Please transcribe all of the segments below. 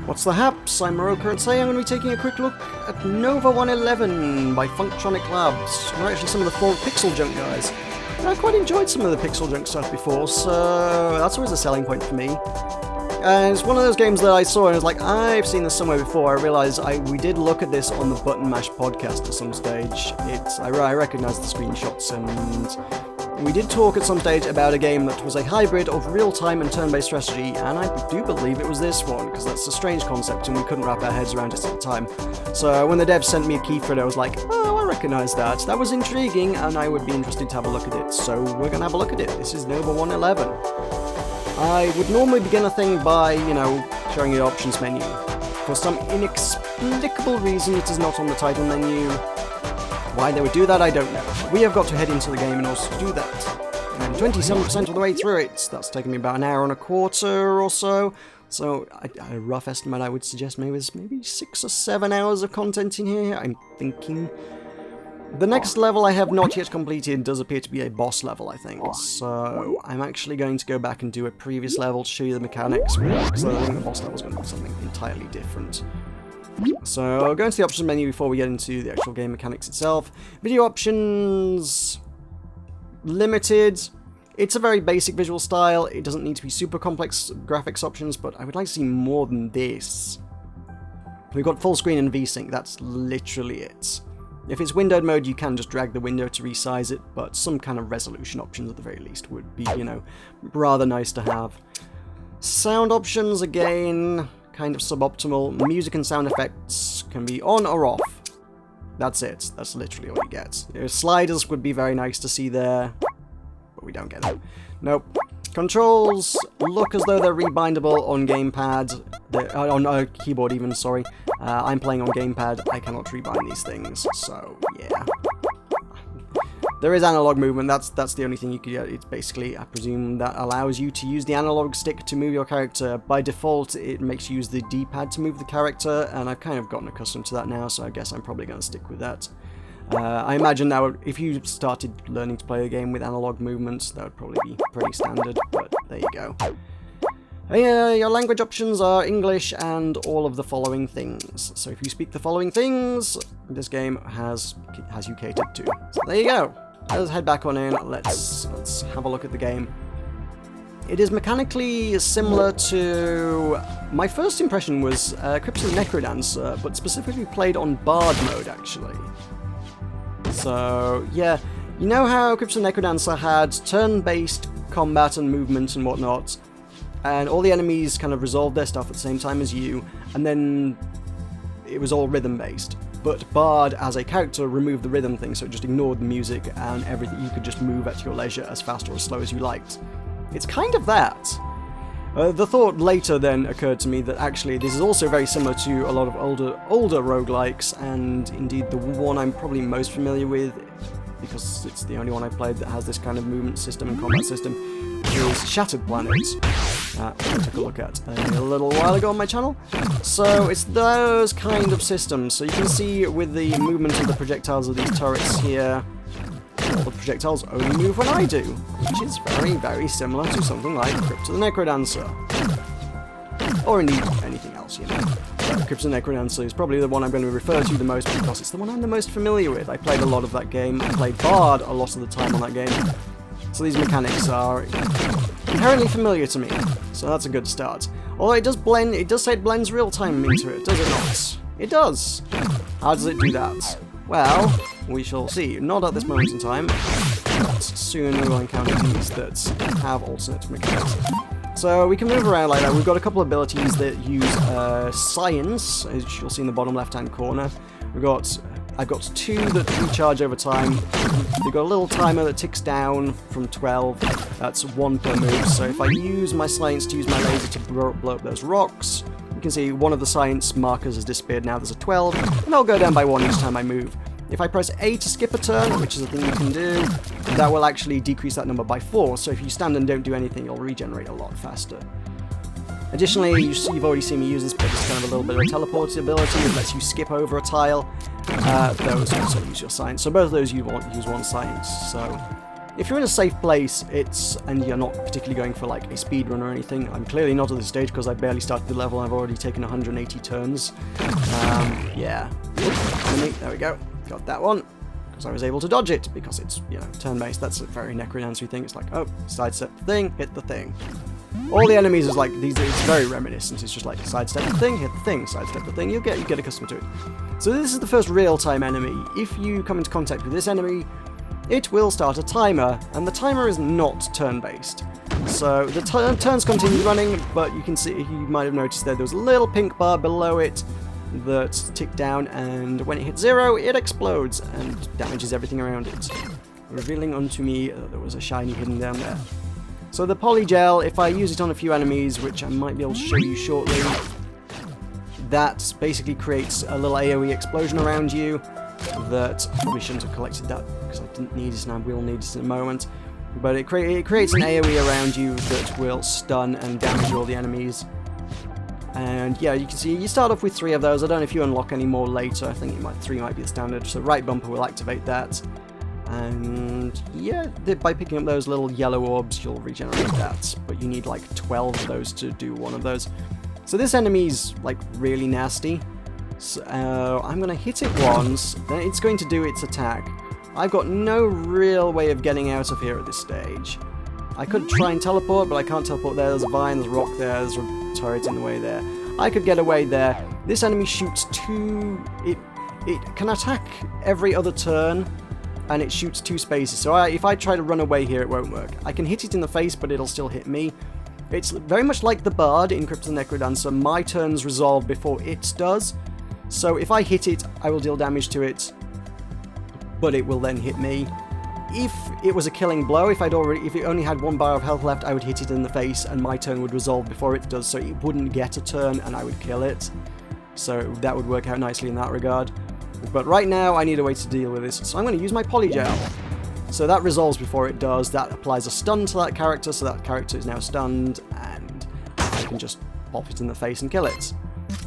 What's the haps? I'm Meroka, and today I'm going to be taking a quick look at Nova-111 by Funktronic Labs. They're actually some of the pixel junk guys. And I quite enjoyed some of the pixel junk stuff before, so that's always a selling point for me. And it's one of those games that I saw and I was like, I've seen this somewhere before. I realised we did look at this on the Button Mash podcast at some stage. I recognised the screenshots, and we did talk at some stage about a game that was a hybrid of real-time and turn-based strategy, and I do believe it was this one, because that's a strange concept and we couldn't wrap our heads around it at the time. So when the devs sent me a key for it, I was like, oh, I recognise that. That was intriguing, and I would be interested to have a look at it. So we're going to have a look at it. This is Nova-111. I would normally begin a thing by, showing you the options menu. For some inexplicable reason, it is not on the title menu. Why they would do that, I don't know. We have got to head into the game in order to do that. And 27% of the way through it. That's taken me about an hour and a quarter or so. So, a rough estimate I would suggest there's maybe 6 or 7 hours of content in here, I'm thinking. The next level I have not yet completed does appear to be a boss level, I think. So, I'm actually going to go back and do a previous level to show you the mechanics, because I think the boss level is going to be something entirely different. So, I'll go into the options menu before we get into the actual game mechanics itself. Video options... limited. It's a very basic visual style. It doesn't need to be super complex graphics options, but I would like to see more than this. We've got full screen and VSync, that's literally it. If it's windowed mode, you can just drag the window to resize it, but some kind of resolution options at the very least would be, rather nice to have. Sound options, again, kind of suboptimal. Music and sound effects can be on or off. That's it. That's literally all you get. Sliders would be very nice to see there, but we don't get them. Nope. Controls look as though they're rebindable on gamepad. On keyboard even, sorry. I'm playing on gamepad. I cannot rebind these things, so yeah. There is analog movement, that's the only thing you can get. It's basically, I presume, that allows you to use the analog stick to move your character. By default, it makes you use the D-pad to move the character, and I've kind of gotten accustomed to that now, so I guess I'm probably going to stick with that. I imagine that if you started learning to play a game with analog movements, that would probably be pretty standard, but there you go. Your language options are English and all of the following things. So if you speak the following things, this game has you catered to. So there you go. Let's head back on in. Let's have a look at the game. It is mechanically similar to... My first impression was Crypt's Necrodancer, but specifically played on Bard mode, actually. So, yeah, you know how Crypt's Necrodancer had turn-based combat and movement and whatnot, and all the enemies kind of resolved their stuff at the same time as you, and then it was all rhythm-based. But Bard, as a character, removed the rhythm thing, so it just ignored the music and everything. You could just move at your leisure as fast or as slow as you liked. It's kind of that. The thought later then occurred to me that actually this is also very similar to a lot of older roguelikes, and indeed the one I'm probably most familiar with, because it's the only one I've played that has this kind of movement system and combat system, is Shattered Planet, I took a look at a little while ago on my channel. So it's those kind of systems. So you can see with the movement of the projectiles of these turrets here, all the projectiles only move when I do, which is very, very similar to something like Crypt of the Necrodancer. Or indeed anything else, Crypt of the Necrodancer is probably the one I'm going to refer to the most because it's the one I'm the most familiar with. I played a lot of that game. I played Bard a lot of the time on that game. So these mechanics are inherently familiar to me. So that's a good start. Although it does say it blends real-time into it, does it not? It does. How does it do that? Well, we shall see. Not at this moment in time, but soon we will encounter these that have alternate mechanics. So we can move around like that. We've got a couple of abilities that use science, as you'll see in the bottom left-hand corner. I've got 2 that recharge over time. They've got a little timer that ticks down from 12. That's 1 per move. So if I use my science to use my laser to blow up those rocks, you can see one of the science markers has disappeared. Now there's a 12, and I'll go down by 1 each time I move. If I press A to skip a turn, which is a thing you can do, that will actually decrease that number by 4. So if you stand and don't do anything, you'll regenerate a lot faster. Additionally, you've already seen me use this, but it's kind of a little bit of a teleport ability. It lets you skip over a tile. Those also use your science. So both of those use 1 science. So if you're in a safe place, and you're not particularly going for like a speed run or anything. I'm clearly not at this stage because I barely started the level and I've already taken 180 turns. Yeah. There we go. Got that one. Because I was able to dodge it, because it's, you know, turn-based. That's a very necrodancy thing. It's like, oh, sidestep the thing, hit the thing. All the enemies is like these. It's very reminiscent. It's just like sidestep the thing, hit the thing, sidestep the thing. You get accustomed to it. So this is the first real-time enemy. If you come into contact with this enemy, it will start a timer, and the timer is not turn-based. So the turns continue running, but you can see, you might have noticed there was a little pink bar below it that ticked down, and when it hits 0, it explodes and damages everything around it, revealing unto me that there was a shiny hidden down there. So the polygel, if I use it on a few enemies, which I might be able to show you shortly, that basically creates a little AoE explosion around you that I probably shouldn't have collected that because I didn't need it and I will need it in a moment. But it creates an AoE around you that will stun and damage all the enemies. And yeah, you can see you start off with 3 of those. I don't know if you unlock any more later. I think 3 might be the standard. So right bumper will activate that. And yeah, by picking up those little yellow orbs, you'll regenerate that. But you need like 12 of those to do one of those. So this enemy's like really nasty. So I'm going to hit it once, then it's going to do its attack. I've got no real way of getting out of here at this stage. I could try and teleport, but I can't teleport there. There's a vine, there's a rock there, there's a turret in the way there. I could get away there. This enemy shoots 2... It can attack every other turn, and it shoots 2 spaces. So if I try to run away here, it won't work. I can hit it in the face, but it'll still hit me. It's very much like the Bard in Crypt of the Necrodancer. My turns resolve before it does. So if I hit it, I will deal damage to it, but it will then hit me. If it was a killing blow, if it only had 1 bar of health left, I would hit it in the face, and my turn would resolve before it does, so it wouldn't get a turn, and I would kill it. So that would work out nicely in that regard. But right now, I need a way to deal with this, so I'm going to use my polygel. So that resolves before it does. That applies a stun to that character, so that character is now stunned, and I can just pop it in the face and kill it,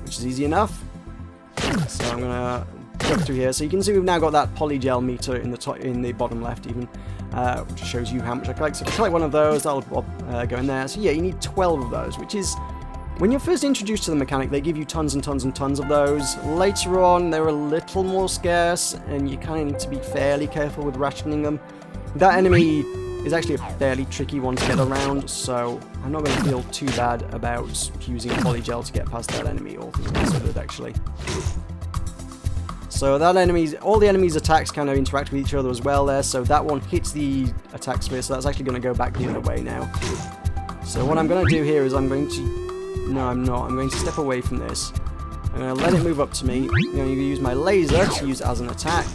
which is easy enough. So I'm going to go through here. So you can see we've now got that polygel meter in the bottom left even, which shows you how much I collect. So if I collect one of those, that'll go in there. So yeah, you need 12 of those, which is... When you're first introduced to the mechanic, they give you tons and tons and tons of those. Later on, they're a little more scarce, and you kind of need to be fairly careful with rationing them. That enemy is actually a fairly tricky one to get around, so I'm not going to feel too bad about using polygel to get past that enemy, all things considered, actually. So that all the enemy's attacks kind of interact with each other as well there, so that one hits the attack sphere, so that's actually going to go back the other way now. So what I'm going to do here is I'm going to... No, I'm not. I'm going to step away from this. I'm going to let it move up to me. I'm going to use my laser to use it as an attack.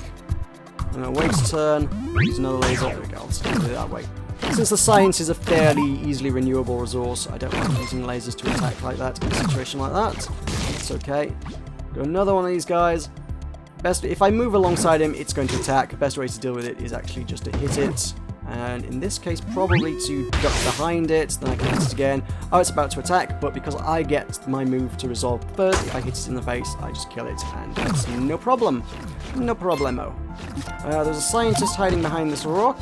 I'm going to wait a turn, use another laser. There we go, I'll just do it that way. Since the science is a fairly easily renewable resource, I don't like using lasers to attack like that in a situation like that. That's okay. Do another one of these guys. If I move alongside him, it's going to attack. The best way to deal with it is actually just to hit it. And in this case, probably to duck behind it, then I can hit it again. Oh, it's about to attack, but because I get my move to resolve first, if I hit it in the face, I just kill it, and that's no problem. No problemo. There's a scientist hiding behind this rock.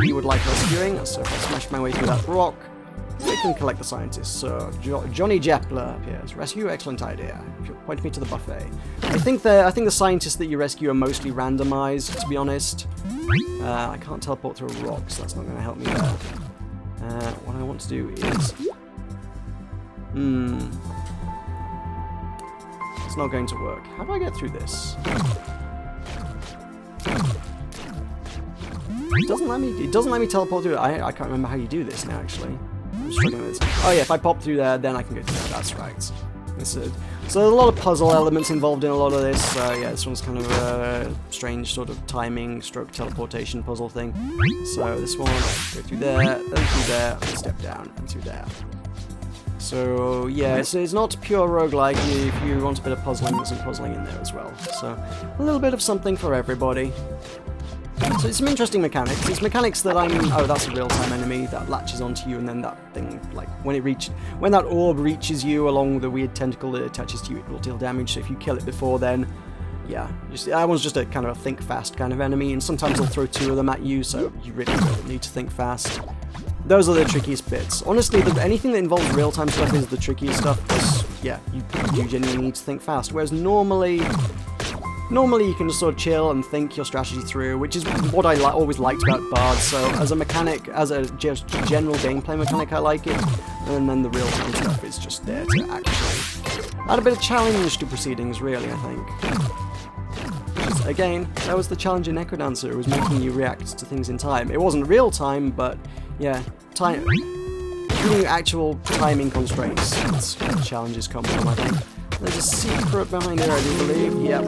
He would like rescuing, so if I smash my way through that rock, we can collect the scientist. So, Johnny Jeppler appears. Rescue, excellent idea. Point me to the buffet. I think the scientists that you rescue are mostly randomized, to be honest. I can't teleport through a rock, so that's not going to help me there. What I want to do is... It's not going to work. How do I get through this? It doesn't let me teleport through it. I can't remember how you do this now, actually. I'm struggling with this. Oh yeah, if I pop through there, then I can go through there. That's right. So there's a lot of puzzle elements involved in a lot of this. Yeah, this one's kind of a strange sort of timing stroke teleportation puzzle thing. So this one, go through there, then through there, and step down, and through there. So yeah, it's not pure roguelike. If you want a bit of puzzling, there's some puzzling in there as well. So a little bit of something for everybody. So it's some interesting mechanics. It's mechanics that oh, that's a real-time enemy that latches onto you, and then that thing, like when that orb reaches you along the weird tentacle that attaches to you, it will deal damage. So if you kill it before then, yeah, that one's just a kind of a think fast kind of enemy, and sometimes they'll throw 2 of them at you, so you really don't need to think fast. Those are the trickiest bits. Honestly, anything that involves real-time stuff is the trickiest stuff, because, yeah, you do genuinely need to think fast, whereas normally you can just sort of chill and think your strategy through, which is what I always liked about Bard. So as a mechanic, as a just general gameplay mechanic, I like it, and then the real-time stuff is just there to actually add a bit of challenge to proceedings, really, I think. Again, that was the challenge in Necrodancer, it was making you react to things in time. It wasn't real time, but yeah, giving you actual timing constraints. That's where the challenges come from, I think. There's a secret behind here, I do believe. Yep.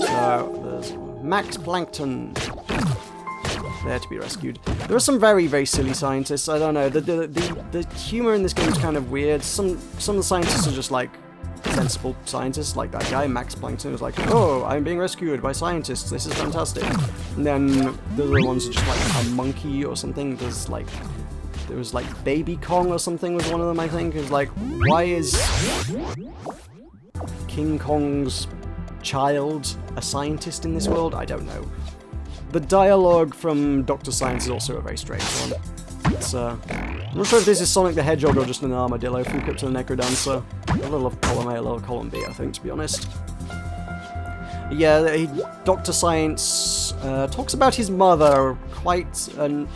So, there's Max Plankton. There to be rescued. There are some very, very silly scientists. I don't know. The humor in this game is kind of weird. Some of the scientists are just like sensible scientists, like that guy, Max Plankton, was like, oh, I'm being rescued by scientists, this is fantastic. And then the other ones are just like a monkey or something. There was like Baby Kong or something was one of them, I think. It was like, why is King Kong's child a scientist in this world? I don't know. The dialogue from Dr. Science is also a very strange one. It's, I'm not sure if this is Sonic the Hedgehog or just an armadillo from Crypt of the Necrodancer. A little of column A, a little of column B, I think, to be honest. Yeah, Dr. Science talks about his mother quite a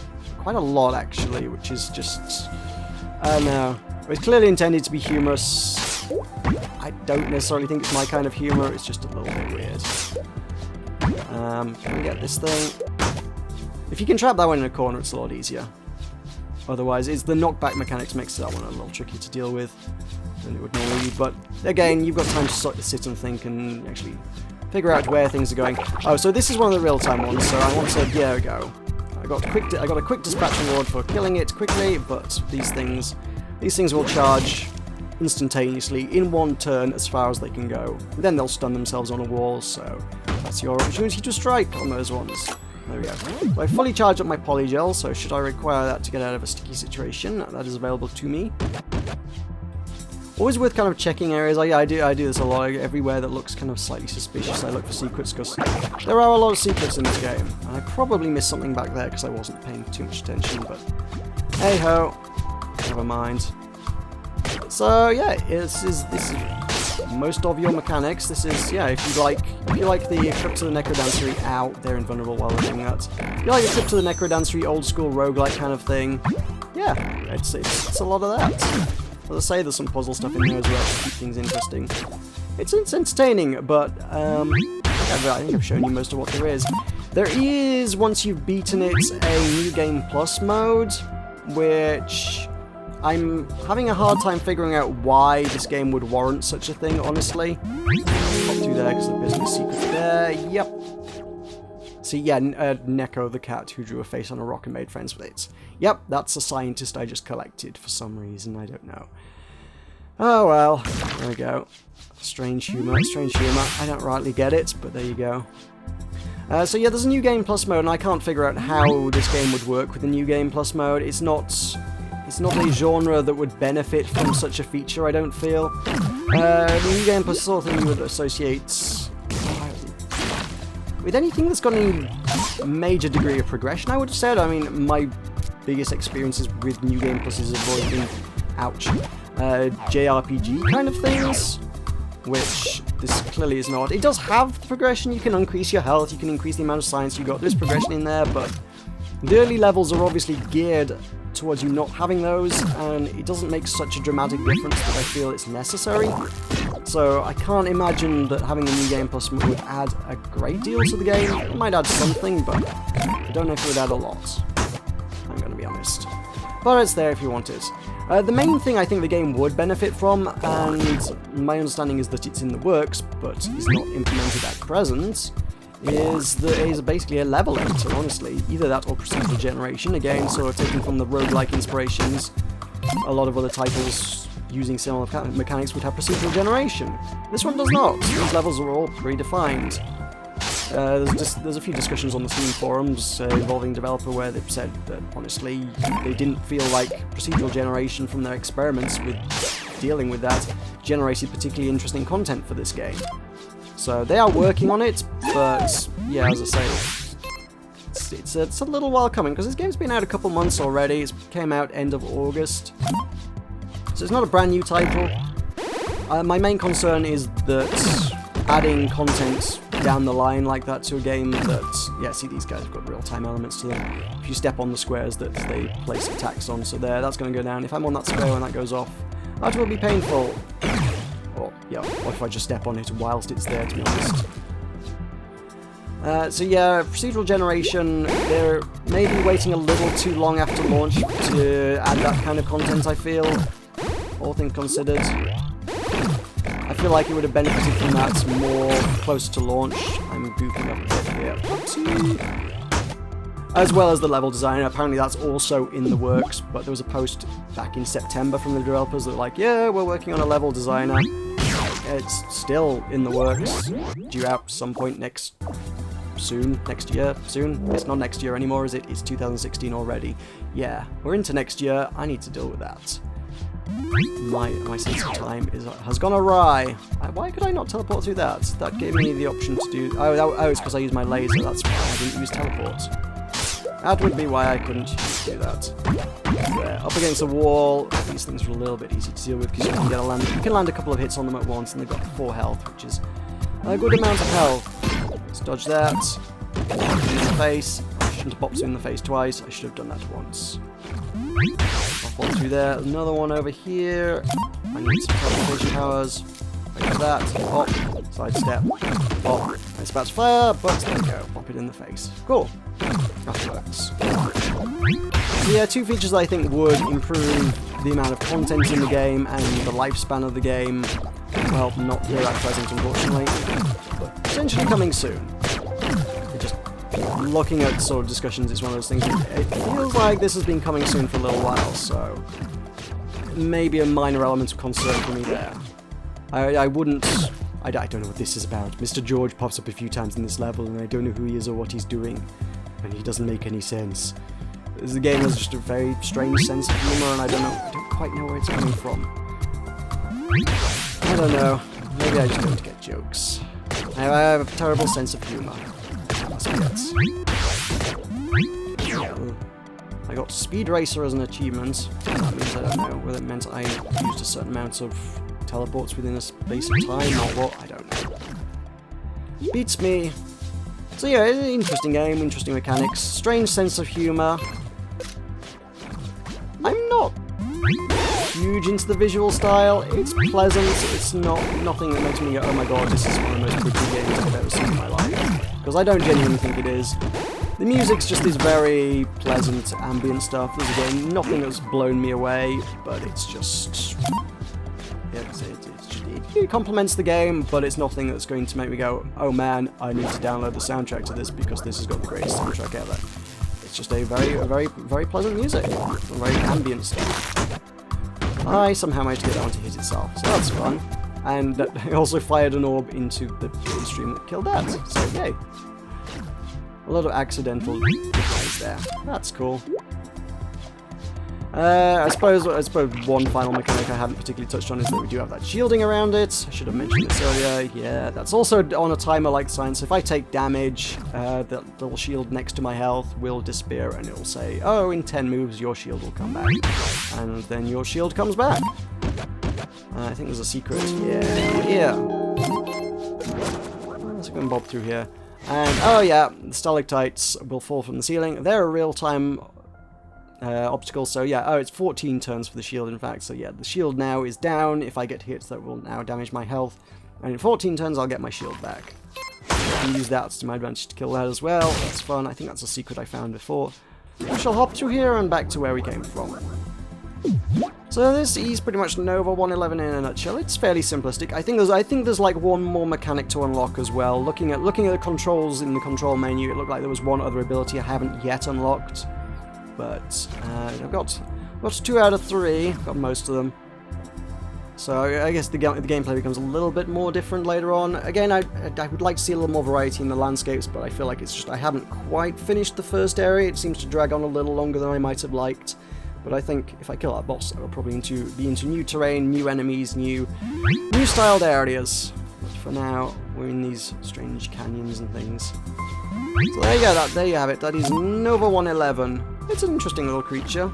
lot, actually, which is just... I don't know. It's clearly intended to be humorous. I don't necessarily think it's my kind of humor, it's just a little bit weird. Can we get this thing? If you can trap that one in a corner, it's a lot easier. Otherwise, it's the knockback mechanics makes that one a little tricky to deal with than it would normally be. But again, you've got time to sit and think and actually figure out where things are going. Oh, so this is one of the real-time ones, so I want to... There we go. I got a quick dispatch reward for killing it quickly, but these things will charge instantaneously in one turn as far as they can go. Then they'll stun themselves on a wall, so that's your opportunity to strike on those ones. There we go. So I fully charged up my polygel, so should I require that to get out of a sticky situation, that is available to me. Always worth kind of checking areas. I do this a lot. Everywhere that looks kind of slightly suspicious, I look for secrets, because there are a lot of secrets in this game. And I probably missed something back there because I wasn't paying too much attention, but hey-ho. Never mind. So yeah, this is most of your mechanics. This is, yeah, if you like the Crypt of the Necrodancery, they're invulnerable while we're doing that. If you like the Crypt of the Necrodancery old school roguelike kind of thing, yeah, it's a lot of that. As I say, there's some puzzle stuff in there as well to keep things interesting. It's entertaining, but I think I've shown you most of what there is. There is, once you've beaten it, a New Game Plus mode, which I'm having a hard time figuring out why this game would warrant such a thing, honestly. Pop through there because there's a secret there. Yep. See, yeah, Neko the cat who drew a face on a rock and made friends with it. Yep, that's a scientist I just collected for some reason, I don't know. Oh well, there we go. Strange humour. I don't rightly get it, but there you go. So yeah, there's a New Game Plus mode, and I can't figure out how this game would work with the New Game Plus mode. It's not a genre that would benefit from such a feature, I don't feel. The New Game Plus sort of thing you would associate with anything that's got any major degree of progression, I would have said. I mean, my biggest experiences with New Game Pluses have always been, JRPG kind of things, which this clearly is not. It does have the progression. You can increase your health, you can increase the amount of science you got. There's progression in there, but the early levels are obviously geared towards you not having those, and it doesn't make such a dramatic difference that I feel it's necessary. So I can't imagine that having a New Game Plus would add a great deal to the game. It might add something, but I don't know if it would add a lot. I'm going to be honest. But it's there if you want it. The main thing I think the game would benefit from, and my understanding is that it's in the works, but is not implemented at present, is basically a level editor, honestly. Either that or procedural generation, again, sort of taken from the roguelike inspirations. A lot of other titles using similar mechanics would have procedural generation. This one does not. These levels are all predefined. There's a few discussions on the Steam forums involving developer where they've said that, honestly, they didn't feel like procedural generation from their experiments with dealing with that generated particularly interesting content for this game. So they are working on it, but yeah, as I say, it's a little while coming, because this game's been out a couple months already. It came out end of August. So it's not a brand new title. My main concern is that adding content down the line like that to a game that, yeah, see, these guys have got real-time elements to them. If you step on the squares that they place attacks on, so that's going to go down. If I'm on that square when that goes off, that will be painful. Or, yeah, or if I just step on it whilst it's there, to be honest. So yeah, procedural generation, they're maybe waiting a little too long after launch to add that kind of content, I feel, all things considered. I feel like it would have benefited from that more closer to launch. I'm goofing up a bit here. As well as the level design. Apparently that's also in the works, but there was a post back in September from the developers that were like, yeah, we're working on a level designer. It's still in the works, due out some point next year, soon. It's not next year anymore, is it? It's 2016 already. Yeah, we're into next year. I need to deal with that. My sense of time has gone awry. Why could I not teleport through that? That gave me the option to do... Oh, it's because I used my laser. That's why I didn't use teleport. That would be why I couldn't do that. There, up against the wall, these things are a little bit easy to deal with because you can land a couple of hits on them at once, and they've got 4 health, which is a good amount of health. Let's dodge that. In the face. I shouldn't have popped you in the face twice. I should have done that once. Pop one through there. Another one over here. I need some teleportation powers. Wait for that. Pop. Sidestep. Pop. It's about to fire, but there we go. Pop it in the face. Cool. That works. So yeah, 2 features that I think would improve the amount of content in the game and the lifespan of the game. Well, not here at present, unfortunately, but potentially coming soon. Just looking at sort of discussions, it's one of those things. It feels like this has been coming soon for a little while, so maybe a minor element of concern for me there. I don't know what this is about. Mr. George pops up a few times in this level, and I don't know who he is or what he's doing, and he doesn't make any sense. The game has just a very strange sense of humor, and I don't quite know where it's coming from. I don't know. Maybe I just don't get jokes. I have a terrible sense of humor. That's it. I got Speed Racer as an achievement. That means I don't know whether it meant I used a certain amount of teleports within a space of time or what. I don't know. Beats me. So yeah, it's an interesting game, interesting mechanics, strange sense of humor. I'm not huge into the visual style. It's pleasant. It's nothing that makes me go, oh my god, this is one of the most pretty games I've ever seen in my life. Because I don't genuinely think it is. The music's just this very pleasant ambient stuff. There's again nothing that's blown me away, but it's just... yeah, it complements the game, but it's nothing that's going to make me go, oh man, I need to download the soundtrack to this because this has got the greatest soundtrack ever. It's just a very pleasant music. Very ambient stuff. I somehow managed to get that one to hit itself, so that's fun. And I also fired an orb into the stream that killed that, so yay. A lot of accidental hits there. That's cool. I suppose one final mechanic I haven't particularly touched on is that we do have that shielding around it. I should have mentioned this earlier. Yeah, that's also on a timer like Science. So if I take damage, the little shield next to my health will disappear and it will say, oh, in 10 moves your shield will come back. And then your shield comes back. I think there's a secret. Yeah. Let's go and bob through here. And, oh yeah, the stalactites will fall from the ceiling. They're a real-time obstacle, so yeah, oh, it's 14 turns for the shield, in fact, so yeah, the shield now is down. If I get hit, that will now damage my health, and in 14 turns, I'll get my shield back. I can use that to my advantage to kill that as well. That's fun. I think that's a secret I found before. We shall hop through here and back to where we came from. So this is pretty much Nova-111 in a nutshell. It's fairly simplistic. I think there's like one more mechanic to unlock as well. Looking at the controls in the control menu, it looked like there was one other ability I haven't yet unlocked. But I've got 2 out of 3. Got most of them. So I guess the gameplay becomes a little bit more different later on. Again, I would like to see a little more variety in the landscapes, but I feel like it's just I haven't quite finished the first area. It seems to drag on a little longer than I might have liked. But I think if I kill that boss, I will probably be into new terrain, new enemies, new styled areas. for now, we're in these strange canyons and things. So there you go, there you have it. That is Nova-111. It's an interesting little creature.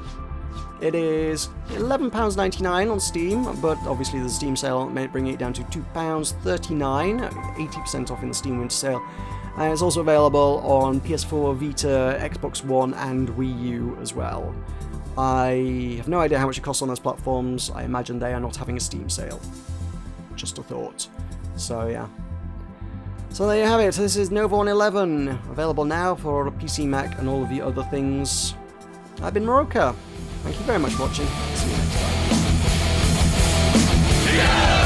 It is £11.99 on Steam, but obviously the Steam sale bringing it down to £2.39, 80% off in the Steam Winter Sale. And it's also available on PS4, Vita, Xbox One, and Wii U as well. I have no idea how much it costs on those platforms. I imagine they are not having a Steam sale. Just a thought. So yeah. So there you have it. This is Nova-111, available now for PC, Mac, and all of the other things. I've been Meroka. Thank you very much for watching. See you next time.